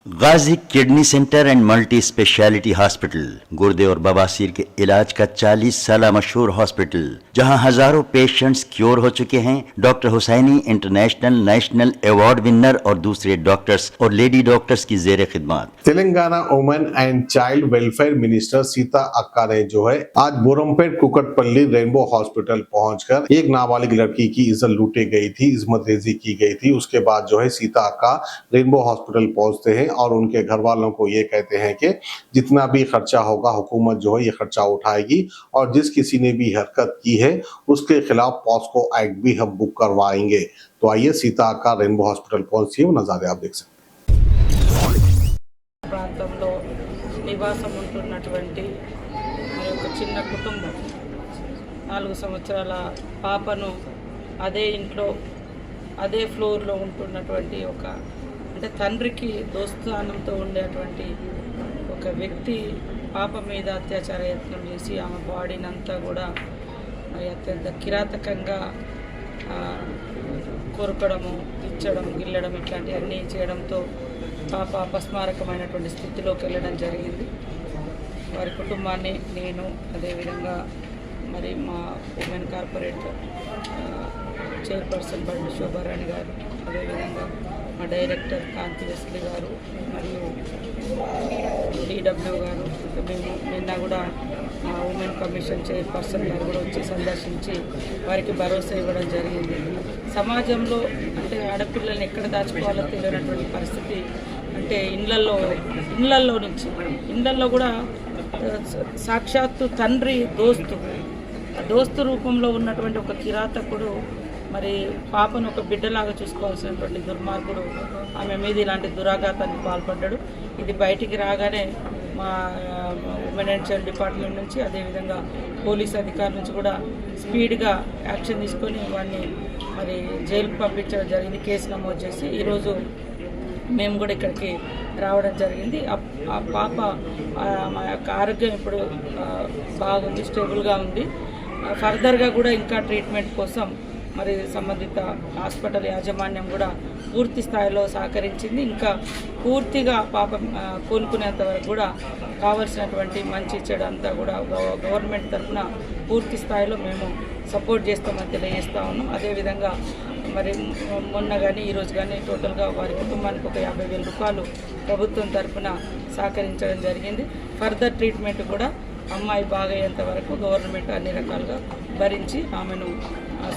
Ghazi kidney centre and multi speciality hospital गुर्दे और बवासीर के इलाज का 40 साल मशहूर हॉस्पिटल, जहां हजारों पेशेंट्स क्योर हो चुके हैं। Doctor Husaini international national award winner और दूसरे डॉक्टर्स और लेडी डॉक्टर्स की जेर खिदमत। Telangana women and child welfare minister Seethakka ने जो है आज बोरमपेट कुकटपल्ली रेनबो हॉस्पिटल पहुंचकर एक नाबालिग लड़की की इज्जत लूटी गई थी, इस्मत रेजी की गई थी। उसके बाद जो है सीता अक्का रेनबो हॉस्पिटल पहुंचते हैं और उनके घर वालों को ये कहते हैं कि जितना भी खर्चा होगा हुकूमत जो है ये खर्चा उठाएगी और जिस किसी ने भी हरकत की है उसके खिलाफ पॉस्को एक्ट भी हम बुक करवाएंगे। तो आइए सीता अक्का रेनबो हॉस्पिटल पहुंची है, वो नजारे आप देख सकते ప్రాంతంలో నివాసం ఉంటున్నటువంటి మరి ఒక చిన్న కుటుంబం 4 సంవత్సరాల పాపను అదే ఇంట్లో అదే ఫ్లోర్లో ఉంటున్నటువంటి ఒక అంటే తండ్రికి దోస్తానంతో ఉండేటువంటి ఒక వ్యక్తి పాప మీద అత్యాచార యత్నం చేసి ఆమె బాడీని అంతా కూడా అత్యంత కిరాతకంగా కొరకడము, ఇచ్చడం, గిల్లడం ఇట్లాంటివన్నీ చేయడంతో పాప అపస్మారకమైనటువంటి స్థితిలోకి వెళ్ళడం జరిగింది. వారి కుటుంబాన్ని నేను అదేవిధంగా మరి మా ఉమెన్ కార్పొరేట్ చైర్పర్సన్ బండి శోభారాణి గారు, అదేవిధంగా మా డైరెక్టర్ కాంతి వెస్లీ గారు మరియు డిడబ్ల్యూ గారు, మేము నిన్న కూడా మా ఉమెన్ కమిషన్ చైర్పర్సన్ గారు కూడా వచ్చి సందర్శించి వారికి భరోసా ఇవ్వడం జరిగింది. సమాజంలో అంటే ఆడపిల్లల్ని ఎక్కడ దాచుకోవాలో తెలియనటువంటి పరిస్థితి, అంటే ఇళ్ళల్లో కూడా సాక్షాత్తు తండ్రి దోస్తు రూపంలో ఉన్నటువంటి ఒక కిరాతకుడు మరి పాపను ఒక బిడ్డలాగా చూసుకోవాల్సినటువంటి దుర్మార్గుడు ఆమె మీద ఇలాంటి దురాఘాతానికి పాల్పడ్డాడు. ఇది బయటికి రాగానే మా ఉమెన్ అండ్ చైల్డ్ డిపార్ట్మెంట్ నుంచి అదేవిధంగా పోలీస్ అధికారుల నుంచి కూడా స్పీడ్గా యాక్షన్ తీసుకొని వాడిని మరి జైలుకు పంపించడం జరిగింది. కేసు నమోదు చేసి ఈరోజు మేము కూడా ఇక్కడికి రావడం జరిగింది. ఆ పాప మా యొక్క ఆరోగ్యం ఇప్పుడు బాగుంది, స్టేబుల్గా ఉంది. ఫర్దర్గా కూడా ఇంకా ట్రీట్మెంట్ కోసం మరి సంబంధిత హాస్పిటల్ యాజమాన్యం కూడా పూర్తి స్థాయిలో సహకరించింది. ఇంకా పూర్తిగా పాప కోలుకునేంత వరకు కూడా కావాల్సినటువంటి మంచి చెడు అంతా కూడా గవర్నమెంట్ తరఫున పూర్తి స్థాయిలో మేము సపోర్ట్ చేస్తామని తెలియజేస్తూ ఉన్నాం. అదేవిధంగా మరి మొన్న కానీ ఈరోజు కానీ టోటల్గా వారి కుటుంబానికి ఒక 50,000 రూపాయలు ప్రభుత్వం తరఫున సహకరించడం జరిగింది. ఫర్దర్ ట్రీట్మెంట్ కూడా అమ్మాయి బాగయ్యేంత వరకు గవర్నమెంట్ అన్ని రకాలుగా భరించి ఆమెను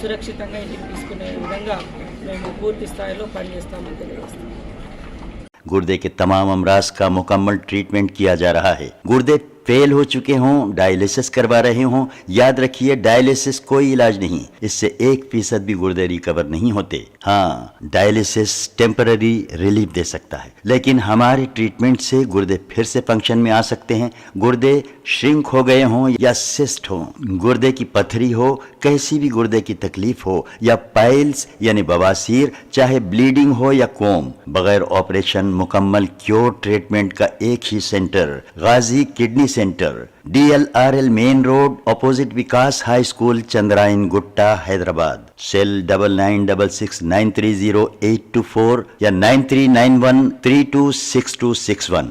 సురక్షితంగా ఇంటికి తీసుకునే విధంగా మేము పూర్తి స్థాయిలో పనిచేస్తామని తెలియజేస్తాం. गुर्दे के तमाम अमराज का मुकम्मल ट्रीटमेंट किया जा रहा है। गुर्दे फेल हो चुके हों, डायलिसिस करवा रहे हों, याद रखिए डायलिसिस कोई इलाज नहीं, इससे 1% भी गुर्दे रिकवर नहीं होते। हाँ, डायलिसिस टेम्पररी रिलीफ दे सकता है, लेकिन हमारे ट्रीटमेंट से गुर्दे फिर से फंक्शन में आ सकते हैं। गुर्दे श्रिंक हो गए हों या सिस्ट हो, गुर्दे की पथरी हो, कैसी भी गुर्दे की तकलीफ हो या पाइल्स यानी बवासीर, चाहे ब्लीडिंग हो या कोम, बगैर ऑपरेशन मुकम्मल क्योर ट्रीटमेंट का एक ही centre Ghazi kidney centre, DLRL main road, opposite Vikas high school, Chandrayan Gutta, Hyderabad. Cell 9966930824 या 9391326261।